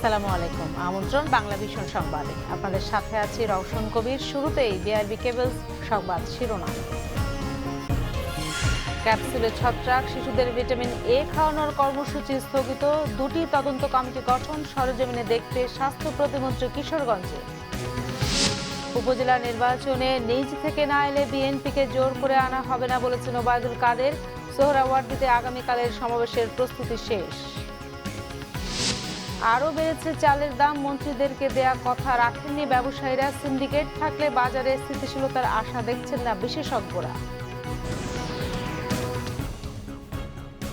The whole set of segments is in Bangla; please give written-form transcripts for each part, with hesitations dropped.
আসসালামু আলাইকুম। আমন্ত্রণ বাংলা ভিশন সংবাদে। আপনাদের সাথে আছি রওশন কবির। শুরুতেই বিআরবি কেবলস সংবাদ শিরোনাম। ক্যাপসুলে ছত্রাক, শিশুদের ভিটামিন এ খাওয়ানোর কর্মসূচি স্থগিত। দুটি তদন্ত কমিটি গঠন, সরেজমিনে দেখতে স্বাস্থ্য প্রতিমন্ত্রী কিশোরগঞ্জে। উপজেলা নির্বাচনে নিজ থেকে না এলে বিএনপিকে জোর করে আনা হবে না বলেছেন ওবায়দুল কাদের। সোহরাওয়ার্দীতে আগামীকালের সমাবেশের প্রস্তুতি শেষ। আরও বেড়েছে চালের দাম, মন্ত্রীদেরকে দেয়া কথা রাখেননি ব্যবসায়ীরা। সিন্ডিকেট থাকলে বাজারে স্থিতিশীলতার আশা দেখছেন না বিশেষজ্ঞরা।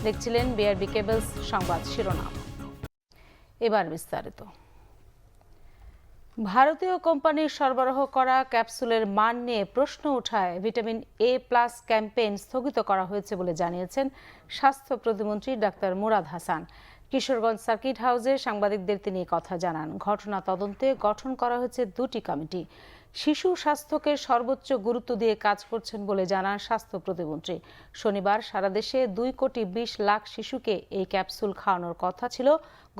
দেখছিলেন বিআরবি কেবলস সংবাদ শিরোনাম। এবার বিস্তারিত। ভারতীয় কোম্পানির সরবরাহ করা ক্যাপসুলের মান নিয়ে প্রশ্ন ওঠায় ভিটামিন এ প্লাস ক্যাম্পেইন স্থগিত করা হয়েছে বলে জানিয়েছেন স্বাস্থ্য প্রতিমন্ত্রী ডাক্তার মুরাদ হাসান। কিশোরগঞ্জ সার্কিট হাউসে সাংবাদিকদের তিনি কথা জানান। ঘটনা তদন্তে গঠন করা হয়েছে দুটি কমিটি। শিশু স্বাস্থ্যকে সর্বোচ্চ গুরুত্ব দিয়ে কাজ করছেন বলে জানান স্বাস্থ্য প্রতিমন্ত্রী। শনিবার সারা দেশে 2,20,00,000 শিশুকে এই ক্যাপসুল খাওয়ানোর কথা ছিল।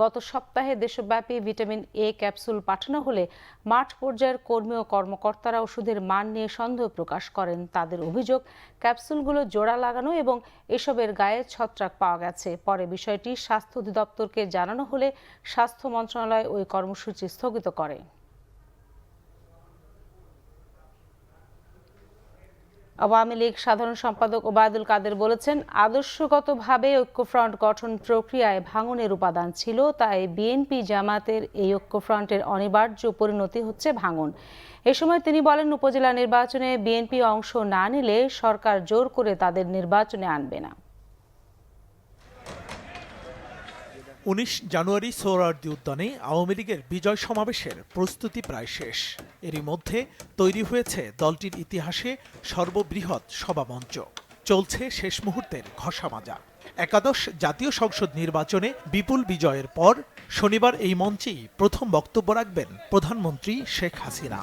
গত সপ্তাহে দেশব্যাপী ভিটামিন এ ক্যাপসুল পাঠানো হলে মাঠ পর্যায়ের কর্মী ও কর্মকর্তারা ওষুধের মান নিয়ে সন্দেহ প্রকাশ করেন। তাদের অভিযোগ, ক্যাপসুলগুলো জোড়া লাগানো এবং এসবের গায়ে ছত্রাক পাওয়া গেছে। পরে বিষয়টি স্বাস্থ্য অধিদপ্তরকে জানানো হলে স্বাস্থ্য মন্ত্রণালয় ওই কর্মসূচি স্থগিত করে। আওয়ামী লীগ সাধারণ সম্পাদক ওবায়দুল কাদের বলেছেন, আদর্শগতভাবে ঐক্যফ্রন্ট গঠন প্রক্রিয়ায় ভাঙনের উপাদান ছিল, তাই বিএনপি জামাতের এই ঐক্যফ্রন্টের অনিবার্য পরিণতি হচ্ছে ভাঙন। এ সময় তিনি বলেন, উপজেলা নির্বাচনে বিএনপি অংশ না নিলে সরকার জোর করে তাদের নির্বাচনে আনবে না। 19 জানুয়ারি সোহরাওয়ার্দী উদ্যানে আওয়ামী লীগের বিজয় সমাবেশের প্রস্তুতি প্রায় শেষ। এরই মধ্যে তৈরি হয়েছে দলটির ইতিহাসে সর্ববৃহৎ সভামঞ্চ। চলছে শেষ মুহূর্তের ঘষামাজা। একাদশ জাতীয় সংসদ নির্বাচনে বিপুল বিজয়ের পর শনিবার এই মঞ্চেই প্রথম বক্তব্য রাখবেন প্রধানমন্ত্রী শেখ হাসিনা।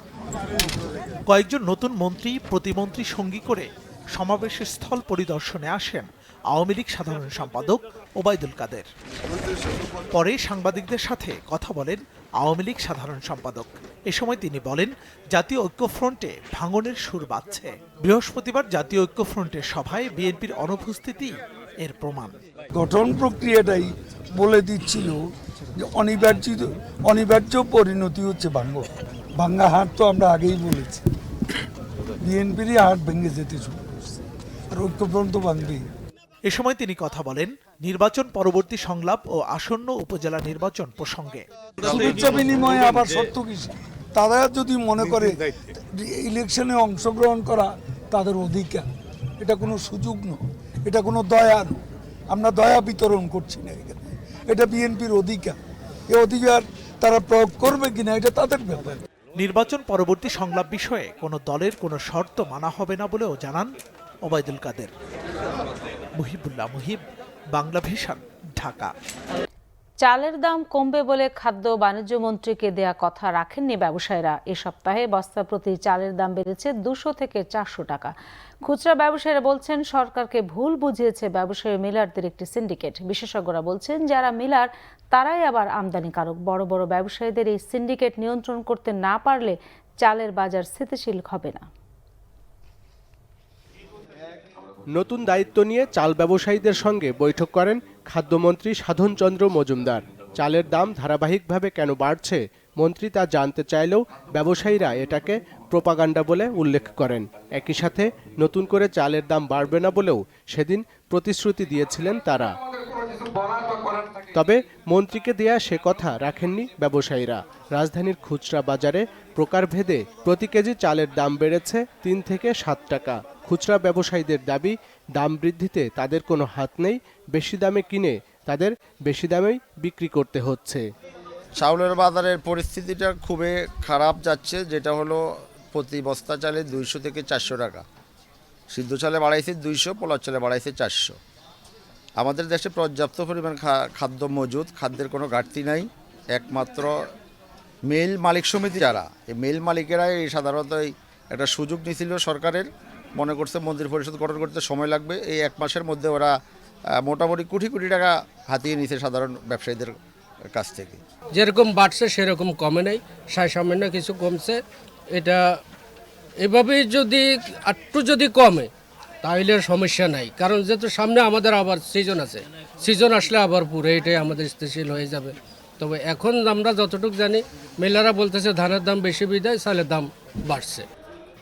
কয়েকজন নতুন মন্ত্রী প্রতিমন্ত্রী সঙ্গী করে সমাবেশের স্থল পরিদর্শনে আসেন আওয়ামী লীগ সাধারণ সম্পাদক ওবায়দুল কাদের। পরে সাংবাদিকদের সাথে কথা বলেন আওয়ামী লীগ সাধারণ সম্পাদক। এ সময় তিনি বলেন, জাতীয় ঐক্যফ্রন্টে ভাঙনের সুর বাজছে। বৃহস্পতিবার জাতীয় ঐক্যফ্রন্টের সভায় বিএনপির অনুপস্থিতি এর প্রমাণ। গঠন প্রক্রিয়াটাই বলে দিচ্ছিল যে অনিবার্য পরিণতি হচ্ছে ভাঙ্গা হাট। তো আমরা আগেই বলেছি, বিএনপিরই হাট ভেঙে যেতে শুরু করছে, আর ঐক্যফ্রন্ট তো ভাঙবেই। এ সময় তিনি কথা বলেন নির্বাচন পরবর্তী সংলাপ ও আসন্ন উপজেলা নির্বাচন প্রসঙ্গে। শুভেচ্ছা বিনিময়ে আবার সত্য কিছু, তারা যদি মনে করে ইলেকশনে অংশগ্রহণ করা তাদের অধিকার, এটা কোনো সুযোগ নয়, এটা কোনো দয়া নয়। আমরা দয়া বিতরণ করছি না এখানে, এটা বিএনপির অধিকার। এই অধিকার তারা প্রয়োগ করবে কিনা এটা তাদের ব্যাপার। নির্বাচন পরবর্তী সংলাপ বিষয়ে কোনো দলের কোনো শর্ত মানা হবে না বলেও জানান ওবায়দুল কাদের। মুহিবুল্লাহ মুহিব, বাংলা ভিশন, ঢাকা। চালের দাম কমবে বলে খাদ্য বাণিজ্য মন্ত্রীকে দেয়া কথা রাখেননি ব্যবসায়ীরা। এ সপ্তাহে বস্তা প্রতি চালের দাম বেড়েছে 200 থেকে 400 টাকা। খুচরা ব্যবসায়ীরা বলছেন, সরকারকে ভুল বুঝিয়েছে ব্যবসায়ী মিলারদের একটি সিন্ডিকেট। বিশেষজ্ঞরা বলছেন, যারা মিলার তারাই আবার আমদানিকারক। বড় বড় ব্যবসায়ীদের এই সিন্ডিকেট নিয়ন্ত্রণ করতে না পারলে চালের বাজার স্থিতিশীল হবে না। নতুন দায়িত্ব নিয়ে চাল ব্যবসায়ীদের সঙ্গে বৈঠক করেন খাদ্যমন্ত্রী সাধন চন্দ্র মজুমদার। চালের দাম ধারাবাহিকভাবে কেন বাড়ছে মন্ত্রী তা জানতে চাইলেও ব্যবসায়ীরা এটাকে প্রোপাগান্ডা বলে উল্লেখ করেন। একই সাথে নতুন করে চালের দাম বাড়বে না বলেও সেদিন প্রতিশ্রুতি দিয়েছিলেন তারা। তবে মন্ত্রীকে দেয়া সে কথা রাখেননি ব্যবসায়ীরা। রাজধানীর খুচরা বাজারে প্রকারভেদে প্রতি কেজি চালের দাম বেড়েছে 3 থেকে 7 টাকা। খুচরা ব্যবসায়ীদের দাবি, দাম বৃদ্ধিতে তাদের কোনো হাত নেই। বেশি দামে কিনে তাদের বেশি দামেই বিক্রি করতে হচ্ছে। চাউলের বাজারের পরিস্থিতিটা খুবই খারাপ যাচ্ছে, যেটা হলো প্রতি বস্তা চালে 200 থেকে 400 টাকা। সিদ্ধ চালে বাড়াইছে 200, পোলার চালে বাড়াইছে 400। আমাদের দেশে পর্যাপ্ত পরিমাণ খাদ্য মজুদ, খাদ্যের কোনো ঘাটতি নাই। একমাত্র মিল মালিক সমিতি যারা, এই মিল মালিকেরাই সাধারণত একটা সুযোগ নিয়েছিল সরকারের, মনে করছে মন্ত্রী পরিষদ গঠন করতে সময় লাগবে। এই 1 মাসের মধ্যে ওরা মোটামুটি কোটি কোটি টাকা হাতিয়ে নিয়েছে সাধারণ ব্যবসায়ীদের কাছ থেকে। যেরকম বাড়ছে সেরকম কমে নাই, সামান্য কিছু কমছে। এটা এভাবেই যদি একটু যদি কমে তাহলে সমস্যা নাই, কারণ যেহেতু সামনে আমাদের আবার সিজন আছে, সিজন আসলে আবার পুরো এটাই আমাদের স্থিতিশীল হয়ে যাবে। তবে এখন আমরা যতটুকু জানি মেলারা বলতেছে ধানের দাম বেশি বিধায় চালের দাম বাড়ছে।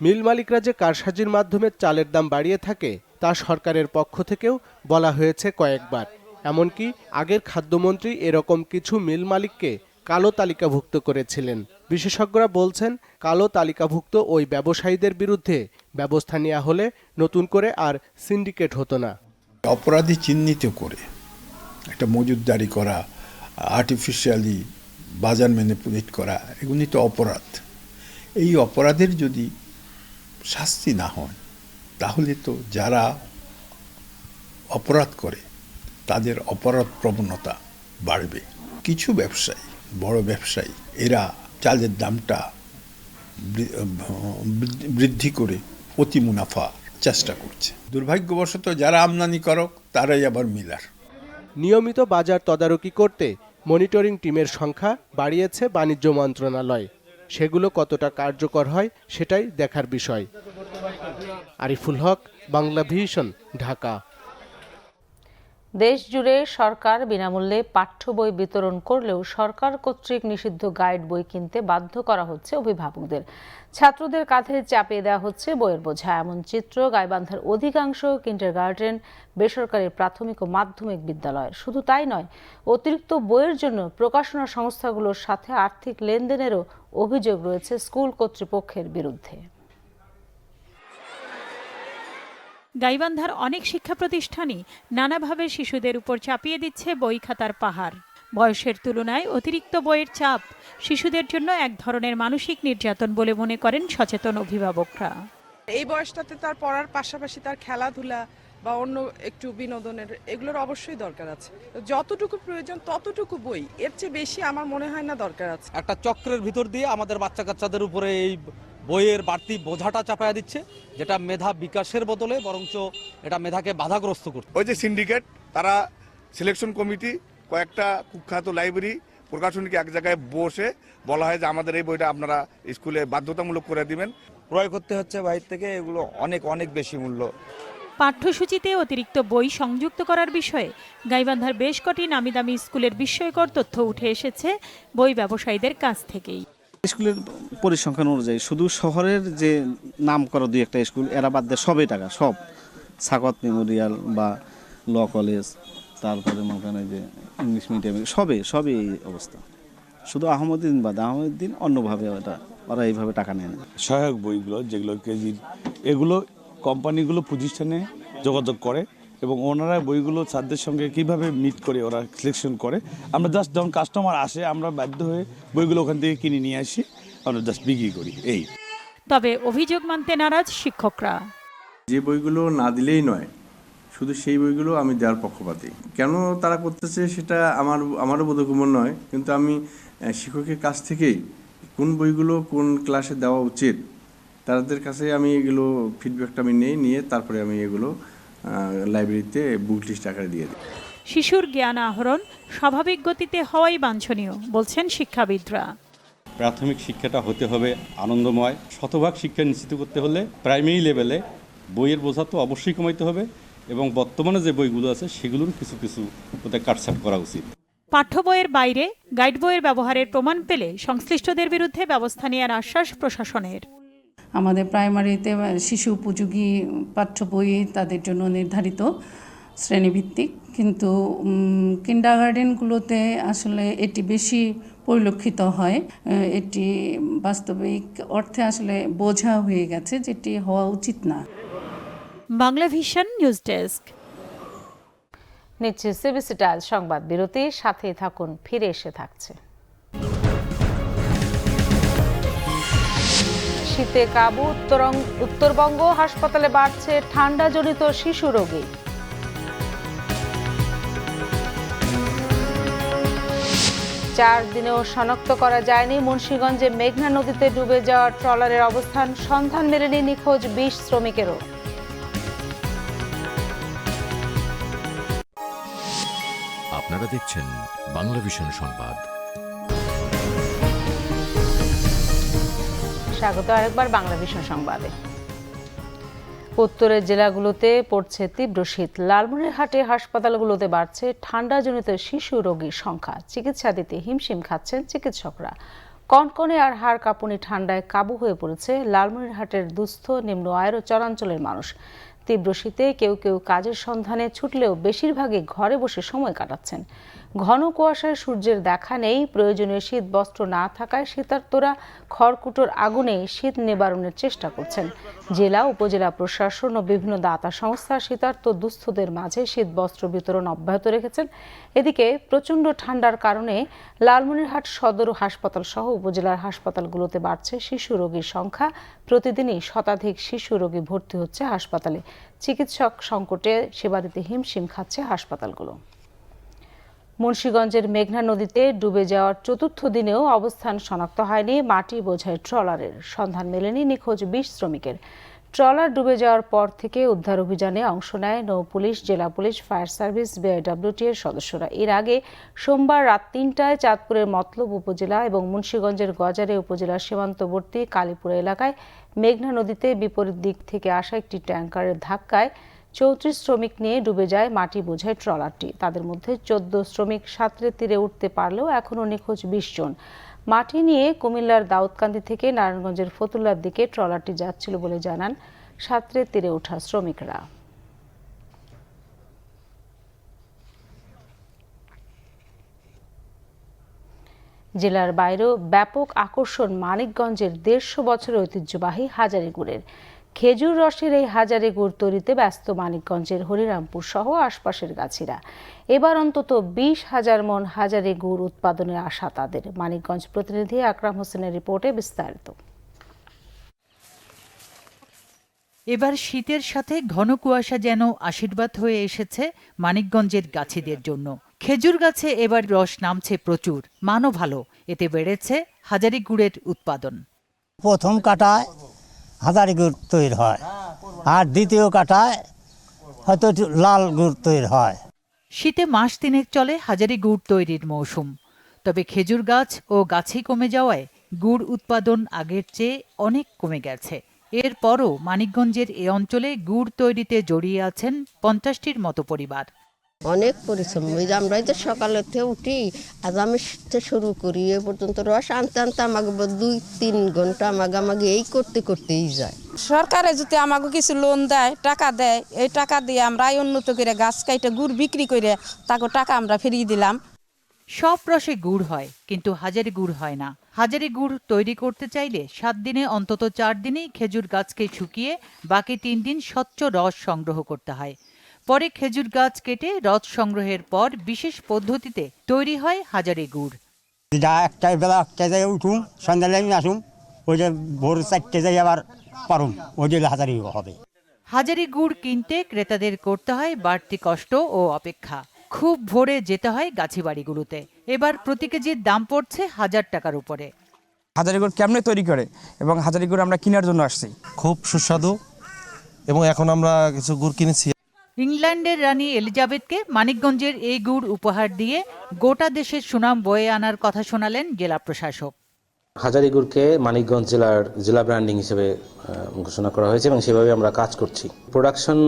মিল মালিকরা যে কারসাজির মাধ্যমে চালের দাম বাড়িয়ে থাকে তা সরকারের পক্ষ থেকেও বলা হয়েছে কয়েকবার। এমনকি আগের খাদ্যমন্ত্রী এরকম কিছু মিল মালিককে কালো তালিকাভুক্ত করেছিলেন। বিশেষজ্ঞরা বলছেন, কালো তালিকাভুক্ত ওই ব্যবসায়ীদের বিরুদ্ধে ব্যবস্থা নেওয়া হলে নতুন করে আর সিন্ডিকেট হতো না। অপরাধী চিহ্নিত করে একটা মজুতদারি করা, আর্টিফিশিয়ালি বাজার ম্যানিপুলেট করা, এগুলি তো অপরাধ। এই অপরাধের যদি শাস্তি না হয় তাহলে তো যারা অপরাধ করে তাদের অপরাধ প্রবণতা বাড়বে। কিছু ব্যবসায়ী, বড় ব্যবসায়ী, এরা চালের দামটা বৃদ্ধি করে অতি মুনাফা চেষ্টা করছে। দুর্ভাগ্যবশত যারা আমদানিকারক তারাই আবার মিলার। নিয়মিত বাজার তদারকি করতে মনিটরিং টিমের সংখ্যা বাড়িয়েছে বাণিজ্য মন্ত্রণালয়। সেগুলো কতটা কার্যকর হয় সেটাই দেখার বিষয়। আরিফুল হক, বাংলা ভিশন, ঢাকা। দেশ জুড়ে সরকার বিনামূল্যে পাঠ্য বই বিতরণ করলেও সরকার কর্তৃক নিষিদ্ধ গাইড বই কিনতে বাধ্য করা হচ্ছে অভিভাবকদের। ছাত্রদের কাঁধে চাপিয়ে দেওয়া হচ্ছে বইয়ের বোঝা, এমন চিত্র গাইবান্ধার অধিকাংশ কিন্ডারগার্টেন, বেসরকারি প্রাথমিক ও মাধ্যমিক বিদ্যালয়ের। শুধু তাই নয়, অতিরিক্ত বইয়ের জন্য প্রকাশনা সংস্থাগুলোর সাথে আর্থিক লেনদেনেরও অভিযোগ রয়েছে স্কুল কর্তৃপক্ষের বিরুদ্ধে। গাইবান্ধার অনেক শিক্ষা প্রতিষ্ঠানই নানাভাবে শিশুদের উপর চাপিয়ে দিচ্ছে বই খাতার পাহাড়। বয়সের তুলনায় অতিরিক্ত বইয়ের চাপ শিশুদের জন্য এক ধরনের মানসিক নির্যাতন বলে মনে করেন সচেতন অভিভাবকরা। এই বয়সটাতে তার পড়ার পাশাপাশি তার খেলাধুলা বা অন্য একটু বিনোদনের এগুলোর অবশ্যই দরকার আছে। যতটুকু প্রয়োজন ততটুকু বই, এর চেয়ে বেশি আমার মনে হয় না দরকার আছে। একটা চক্রের ভিতর দিয়ে আমাদের বাচ্চা কাচ্চাদের উপরে এই বইয়ের বাড়তি বোঝাটা চাপায়া দিচ্ছে, যেটা মেধা বিকাশের বদলে বরঞ্চ এটা মেধাকে বাধাগ্রস্ত করছে। ওই যে সিন্ডিকেট, তারা সিলেকশন কমিটি, কয়েকটা কুখ্যাত লাইব্রেরি প্রকাশনীকে এক জায়গায় বসে বলা হয় যে আমাদের এই বইটা আপনারা স্কুলে বাধ্যতামূলক করে দিবেন। ক্রয় করতে হচ্ছে বাইরে থেকে, এগুলো অনেক অনেক বেশি মূল্য। পাঠ্যসূচিতে অতিরিক্ত বই সংযুক্ত করার বিষয়ে গাইবান্ধার বেশ কটি নামিদামি স্কুলের বিস্ময়কর তথ্য উঠে এসেছে বই ব্যবসায়ীদের কাছ থেকেই। স্কুলের পরিসংখ্যান অনুযায়ী শুধু শহরের যে নাম করা দুই একটা স্কুল, এরা বাদ দিয়ে সবই টাকা, সব সাকত মেমোরিয়াল বা ল কলেজ, তারপরে মনে যে ইংলিশ মিডিয়ামে সবই এই অবস্থা। শুধু আহমদুদ্দিন বাদ, আহমদুদ্দিন অন্যভাবে ওরা এইভাবে টাকা নেয় না। সহায়ক বইগুলো যেগুলো কেজি, এগুলো কোম্পানিগুলো প্রতিষ্ঠানে যোগাযোগ করে এবং ওনারা বইগুলো ছাত্রদের সঙ্গে কিভাবে মিট করে ওরা সিলেকশন করে। আমরা জাস্ট যখন কাস্টমার আসে আমরা বাধ্য হয়ে বইগুলো ওখান থেকে কিনে নিয়ে আসি, আমরা জাস্ট বিক্রি করি। এই তবে অভিযোগ মানতে নারাজ শিক্ষকরা। যে বইগুলো না দিলেই নয়, শুধু সেই বইগুলো আমি দেওয়ার পক্ষপাতী। কেন তারা করতেছে সেটা আমারও বোধগম্য নয়, কিন্তু আমি শিক্ষকের কাছ থেকেই কোন বইগুলো কোন ক্লাসে দেওয়া উচিত তাদের কাছে আমি এগুলো ফিডব্যাকটা আমি নিয়ে তারপরে আমি এগুলো লাইব্রেরিতে বুক লিস্ট আকারে দিয়ে দিই। শিশুর জ্ঞান আহরণ স্বাভাবিক গতিতে হওয়াই বাঞ্ছনীয় বলছেন শিক্ষাবিদরা। প্রাথমিক শিক্ষাটা হতে হবে আনন্দময়। শতভাগ শিক্ষা নিশ্চিত করতে হলে প্রাইমারি লেভেলে বইয়ের বোঝা তো অবশ্যই কমাইতে হবে এবং বর্তমানে যে বইগুলো আছে সেগুলোর কিছু ওদের কাটছাট করা উচিত। পাঠ্য বইয়ের বাইরে গাইড বইয়ের ব্যবহারের প্রমাণ পেলে সংশ্লিষ্টদের বিরুদ্ধে ব্যবস্থা নেওয়ার আশ্বাস প্রশাসনের। আমাদের প্রাইমারিতে শিশু উপযোগী পাঠ্য বই তাদের জন্য নির্ধারিত শ্রেণীভিত্তিক, কিন্তু কিন্ডারগার্টেনগুলোতে আসলে এটি বেশি পরিলক্ষিত হয়। এটি বাস্তবিক অর্থে আসলে বোঝা হয়ে গেছে, যেটি হওয়া উচিত না। Bangla vision news desk. নিচ্ছে সিবিসি টাইলস সংবাদ বিরতি, সাথেই থাকুন, ফিরে এসে থাকছে। শীতে কাবু উত্তরবঙ্গ, হাসপাতালে বাড়ছে ঠান্ডাজনিত শিশু রোগী। 4 দিনেও শনাক্ত করা যায়নি মুন্সিগঞ্জে মেঘনা নদীতে ডুবে যাওয়া ট্রলারের অবস্থান, সন্ধান মেলেনি নিখোঁজ 20 শ্রমিকেরও। আপনারা দেখছেন বাংলা ভিশন সংবাদ। স্বাগত আরেকবার বাংলা ভিশন সংবাদে। উত্তরের জেলাগুলোতে পড়ছে তীব্র শীত। লালমনিরহাটে হাসপাতালগুলোতে বাড়ছে ঠান্ডাজনিত শিশু রোগীর সংখ্যা। চিকিৎসা দিতে হিমশিম খাচ্ছেন চিকিৎসকরা। কনকনে আর হাড় কাঁপুনি ঠান্ডায় কাবু হয়ে পড়েছে লালমনিরহাটের দুস্থ নিম্ন আয়ের ও চরাঞ্চলের মানুষ। তীব্র শীতে কেউ কেউ কাজের সন্ধানে ছুটলেও বেশিরভাগই ঘরে বসে সময় কাটাচ্ছেন। ঘন কুয়াশায় সূর্যের দেখা নেই। প্রয়োজনীয় শীত বস্ত্র না থাকায় শীতার্তরা খড়কুটোর আগুনে শীত নিবারণের চেষ্টা করছেন। জেলা উপজেলা প্রশাসন ও বিভিন্ন দাতা সংস্থা শীতার্ত দুস্থদের মাঝে শীত বস্ত্র বিতরণ অব্যাহত রেখেছেন। এদিকে প্রচণ্ড ঠান্ডার কারণে লালমনিরহাট সদর হাসপাতাল সহ উপজেলার হাসপাতালগুলোতে বাড়ছে শিশু রোগীর সংখ্যা। প্রতিদিনই শতাধিক শিশু রোগী ভর্তি হচ্ছে হাসপাতালে। চিকিৎসক সংকটে সেবা দিতে হিমশিম খাচ্ছে হাসপাতালগুলো। মুন্সিগঞ্জের মেঘনা নদীতে ডুবে যাওয়ার চতুর্থ দিনেও অবস্থান শনাক্ত হয়নি মাটি বোঝাই ট্রলারের। সন্ধান মেলেনি নিখোঁজ 20 শ্রমিকের। ট্রলার ডুবে যাওয়ার পর থেকে উদ্ধার অভিযানে অংশ নেয় নৌ পুলিশ, জেলা পুলিশ, ফায়ার সার্ভিস, বিআইডব্লিউটি এর সদস্যরা। এর আগে সোমবার রাত 3টায় চাঁদপুরের মতলব উপজেলা এবং মুন্সিগঞ্জের গজারে উপজেলার সীমান্তবর্তী কালীপুর এলাকায় মেঘনা নদীতে বিপরীত দিক থেকে আসা একটি ট্যাঙ্কারের ধাক্কায় 34 শ্রমিক নিয়ে ডুবে যায় মাটি বোঝাই ট্রলারটি। তাদের মধ্যে 14 শ্রমিক সাঁতরে তীরে উঠতে পারলেও এখনও নিখোঁজ 20 জন। মাটি নিয়ে কুমিল্লার দাউদকান্দি থেকে নারায়ণগঞ্জের ফতুল্লার দিকে ট্রলারটি যাচ্ছিল বলে জানান সাঁতরে তীরে ওঠা শ্রমিকরা। জেলার বাইরেও ব্যাপক আকর্ষণ মানিকগঞ্জের 150 বছরের ঐতিহ্যবাহী হাজারী গুড়ের। খেজুর রসের এই হাজারী গুড় তৈরিতে ব্যস্ত মানিকগঞ্জের হরিরামপুর সহ আশপাশের গাছিরা। এবার অন্তত 20,000 মন হাজারী গুড় উৎপাদনের আশা তাদের। মানিকগঞ্জ প্রতিনিধি আকরাম হোসেনের রিপোর্টে বিস্তারিত। এবার শীতের সাথে ঘন কুয়াশা যেন আশীর্বাদ হয়ে এসেছে মানিকগঞ্জের গাছিদের জন্য। খেজুর গাছে এবার রস নামছে প্রচুর, মানও ভালো। এতে বেড়েছে হাজারী গুড়ের উৎপাদন। প্রথম কাটায় হাজারী গুড় তৈরি হয়, আর দ্বিতীয় কাটায় হয়তো লাল গুড় তৈরি হয়। শীতে মাস 3 চলে হাজারী গুড় তৈরির মৌসুম। তবে খেজুর গাছ ও গাছই কমে যাওয়ায় গুড় উৎপাদন আগের চেয়ে অনেক কমে গেছে। এরপরও মানিকগঞ্জের এ অঞ্চলে গুড় তৈরিতে জড়িয়ে আছেন 50টির মতো পরিবার। অনেক পরিশ্রম। আমরাই তো সকালে উঠি, আজ আমি শুরু করি এ পর্যন্ত রস আনতে আনতে আমাকে 2-3 ঘন্টা আমাকে এই করতে করতেই যায়। সরকারে যদি আমাকে কিছু লোন দেয়, টাকা দেয়, এই টাকা দিয়ে আমরা উন্নত করে গাছ কাইটে গুড় বিক্রি করে তাকে টাকা আমরা ফিরিয়ে দিলাম। সব রসে গুড় হয়, কিন্তু হাজারী গুড় হয় না। হাজারী গুড় তৈরি করতে চাইলে 7 দিনে অন্তত 4 দিনেই খেজুর গাছকে শুকিয়ে বাকি 3 দিন স্বচ্ছ রস সংগ্রহ করতে হয়। পরে খেজুর গাছ কেটে রস সংগ্রহের পর বিশেষ পদ্ধতিতে তৈরি হয় হাজারী গুড়। একটা বেলা 1টায় যাই উঠুম, সন্ধ্যায় আসুম, ওই যে ভোর 4টে যাই আবার পারুম, ওই যে হাজারী হবে। হাজারী গুড় কিনতে ক্রেতাদের করতে হয় বাড়তি কষ্ট ও অপেক্ষা। খুব ভোরে যেতে হয় গাছি বাড়িগুলোতে। এবার প্রতি কেজির দাম পড়ছে 1000 টাকার উপরে। হাজারী গুড় কেমনে তৈরি করে এবং হাজারী গুড় আমরা কেনার জন্য আসছি। খুব সুস্বাদু এবং এখন আমরা কিছু গুড় কিনেছি। ইংল্যান্ডের রানী এলিজাবেথকে মানিকগঞ্জের এই গুড় উপহার দিয়ে গোটা দেশের সুনাম বয়ে আনার কথা শোনালেন জেলা প্রশাসক। হাজারী গুড়কে মানিকগঞ্জ জেলা ব্র্যান্ডিং হিসেবে ঘোষণা করা হয়েছে এবং সেভাবে আমরা কাজ করছি। প্রোডাকশন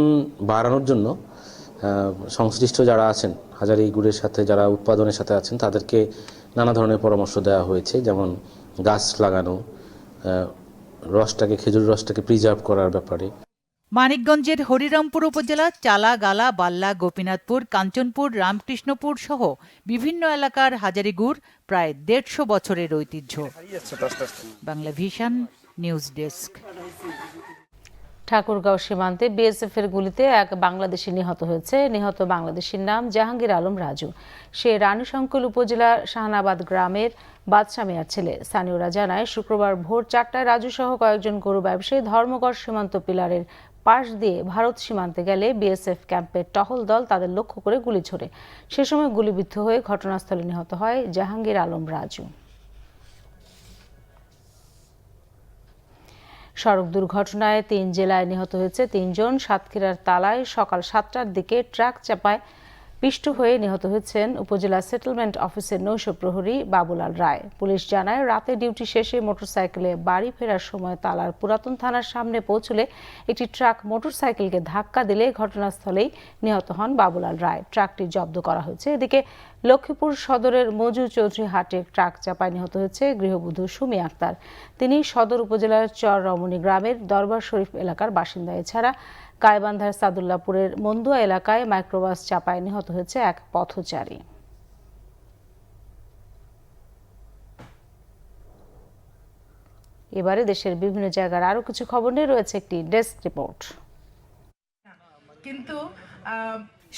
বাড়ানোর জন্য সংশ্লিষ্ট যারা আছেন হাজারী গুড়ের সাথে, যারা উৎপাদনের সাথে আছেন, তাদেরকে নানা ধরনের পরামর্শ দেওয়া হয়েছে, যেমন গাছ লাগানো, খেজুর রসটাকে প্রিজার্ভ করার ব্যাপারে। মানিকগঞ্জের হরিরামপুর উপজেলার চালা, গালা, বাল্লা, গোপীনাথপুর, কাঞ্চনপুর, রামকৃষ্ণপুর সহ বিভিন্ন এলাকার হাজারী গুড় প্রায় 150 বছরের ঐতিহ্য। Bangla vision news desk. Thakurgaon সীমান্তে বিএসএফ এর গুলিতে এক বাংলাদেশি নিহত হয়েছে। নিহত বাংলাদেশির নাম জাহাঙ্গীর আলম রাজু। সে রানীশঙ্কল উপজেলার শাহনাবাদ গ্রামের বাদশা মিয়ার ছেলে। স্থানীয়রা জানায়, শুক্রবার ভোর 4টায় রাজু সহ কয়েকজন গরু ব্যবসায়ী ধর্মগড় সীমান্ত পিলারের পাশ দিয়ে ভারত সীমান্তে গেলে বিএসএফ ক্যাম্পের টহল দল তাদের লক্ষ্য করে গুলি ছোড়ে। সে সময় গুলিবিদ্ধ হয়ে ঘটনাস্থলে নিহত হয় জাহাঙ্গীর আলম রাজু। সড়ক দুর্ঘটনায় 3 জেলায় নিহত হয়েছে 3 জন। সাতক্ষীরার তালায় সকাল 7টার দিকে ট্রাক চাপায় পিষ্ট হয়ে নিহত হয়েছেন উপজেলা সেটেলমেন্ট অফিসের নৈশ প্রহরী বাবুলাল রায়। পুলিশ জানায়, রাতে ডিউটি শেষে মোটরসাইকেলে বাড়ি ফেরার সময় তালার পুরাতন থানার সামনে পৌঁছলে একটি ট্রাক মোটরসাইকেলকে ধাক্কা দিলে ঘটনাস্থলেই নিহত হন বাবুলাল রায়। ট্রাকটি জব্দ করা হয়েছে। এদিকে লক্ষ্মীপুর সদরের মজু চৌধুরী হাটে ট্রাক চাপায় নিহত হয়েছে গৃহবধূ সুমি আক্তার। তিনি সদর উপজেলার চর রমণী গ্রামের দরবার শরীফ এলাকার বাসিন্দা। এছাড়া গাইবান্ধার সাদুল্লাপুরের মন্দুয়া এলাকায় মাইক্রোবাস চাপায় নিহত হয়েছে এক পথচারী। এবারে দেশের বিভিন্ন জায়গার আরো কিছু খবর নিয়ে রয়েছে একটি ডেস্ক রিপোর্ট।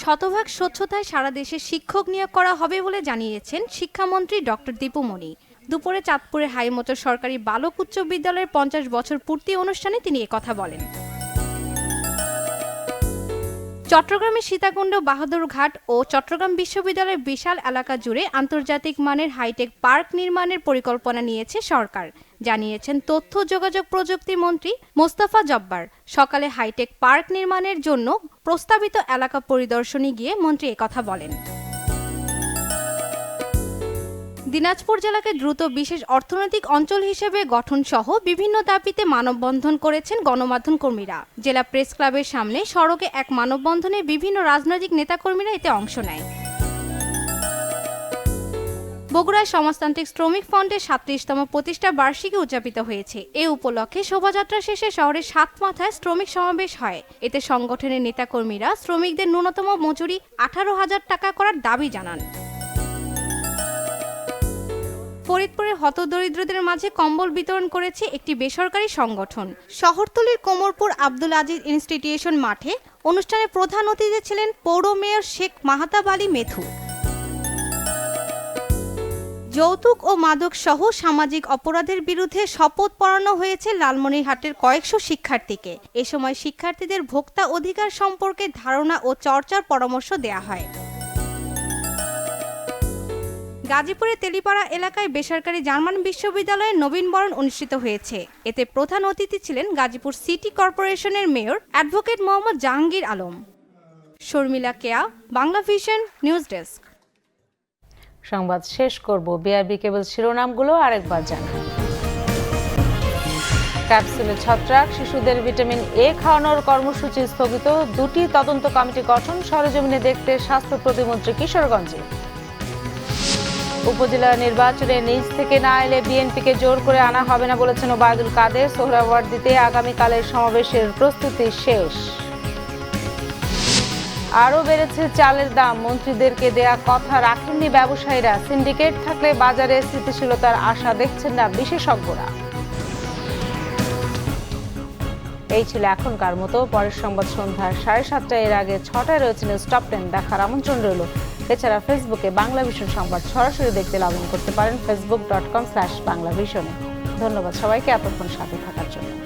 শতভাগ স্বচ্ছতায় সারা দেশে শিক্ষক নিয়োগ করা হবে বলে জানিয়েছেন শিক্ষামন্ত্রী ডক্টর দীপু মনি। দুপুরে চাঁদপুরের হাই মোটর সরকারি বালক উচ্চ বিদ্যালয়ের 50 বছর পূর্তি অনুষ্ঠানে তিনি একথা বলেন। চট্টগ্রামের সীতাকুণ্ড, বাহাদুরঘাট ও চট্টগ্রাম বিশ্ববিদ্যালয়ের বিশাল এলাকা জুড়ে আন্তর্জাতিক মানের হাইটেক পার্ক নির্মাণের পরিকল্পনা নিয়েছে সরকার, জানিয়েছেন তথ্য যোগাযোগ প্রযুক্তি মন্ত্রী মোস্তফা জব্বার। সকালে হাইটেক পার্ক নির্মাণের জন্য প্রস্তাবিত এলাকা পরিদর্শনে গিয়ে মন্ত্রী একথা বলেন। দিনাজপুর জেলাকে দ্রুত বিশেষ অর্থনৈতিক অঞ্চল হিসেবে গঠন সহ বিভিন্ন দাবিতে মানববন্ধন করেছেন গণমাধ্যম কর্মীরা। জেলা প্রেস ক্লাবের সামনে সড়কে এক মানববন্ধনে বিভিন্ন রাজনৈতিক নেতাকর্মীরা এতে অংশ নেয়। বগুড়ায় সমাজতান্ত্রিক শ্রমিক ফ্রন্টের 37তম প্রতিষ্ঠা বার্ষিকী উদযাপিত হয়েছে। এ উপলক্ষে শোভাযাত্রা শেষে শহরের 7 মাথায় শ্রমিক সমাবেশ হয়। এতে সংগঠনের নেতাকর্মীরা শ্রমিকদের ন্যূনতম মজুরি 18,000 টাকা করার দাবি জানান। ফরিদপুরে হতদরিদ্রদের মাঝে কম্বল বিতরণ করেছে একটি বেসরকারি সংগঠন। শহরতলির কোমরপুর আব্দুল আজিজ ইনস্টিটিউশন মাঠে অনুষ্ঠানে প্রধান অতিথি ছিলেন পৌর মেয়র শেখ মাহতাব আলী মেথু। যৌতুক ও মাদক সহ সামাজিক অপরাধের বিরুদ্ধে শপথ পড়ানো হয়েছে লালমনিরহাটের কয়েকশো শিক্ষার্থীকে। এ সময় শিক্ষার্থীদের ভোক্তা অধিকার সম্পর্কে ধারণা ও চর্চার পরামর্শ দেয়া হয়। গাজীপুরের তেলিপাড়া এলাকায় বেসরকারি জার্মান বিশ্ববিদ্যালয়ের নবীনবরণ অনুষ্ঠিত হয়েছে। এতে প্রধান অতিথি ছিলেন গাজীপুর সিটি কর্পোরেশনের মেয়র অ্যাডভোকেট মোহাম্মদ জাহাঙ্গীর আলম। শর্মিলা কেয়া, বাংলা ভিশন নিউজ ডেস্ক। সংবাদ শেষ করব বিআরবি কেবল শিরোনামগুলো আরেকবার জানান। ক্যাপসুলে ছত্রাক, শিশুদের ভিটামিন এ খাওয়ানোর কর্মসূচি স্থগিত। 2টি তদন্ত কমিটি গঠন, সরেজমিনে দেখতে স্বাস্থ্য প্রতিমন্ত্রী কিশোরগঞ্জে। উপজেলা নির্বাচনে নিজ থেকে না এলে বিএনপিকে জোর করে আনা হবে না বলেছেন ওবায়দুল কাদের। সোহরাওয়ার্দীতে আগামীকালের সমাবেশের প্রস্তুতি শেষ। আরও বেড়েছে চালের দাম, মন্ত্রীদেরকে দেয়া কথা রাখেননি ব্যবসায়ীরা। সিন্ডিকেট থাকলে বাজারে স্থিতিশীলতার আশা দেখছেন না বিশেষজ্ঞরা। এই ছিল এখনকার মতো। পরের সংবাদ সন্ধ্যা 7:30। এর আগে 6টায় রয়েছে নিউজ টপ 10 দেখার আমন্ত্রণ রইল। এছাড়া ফেসবুকে বাংলা ভিশন সংবাদ সরাসরি দেখতে লগ ইন করতে পারেন facebook.com/বাংলাভিশনে। ধন্যবাদ সবাইকে এতক্ষণ সাথে থাকার জন্য।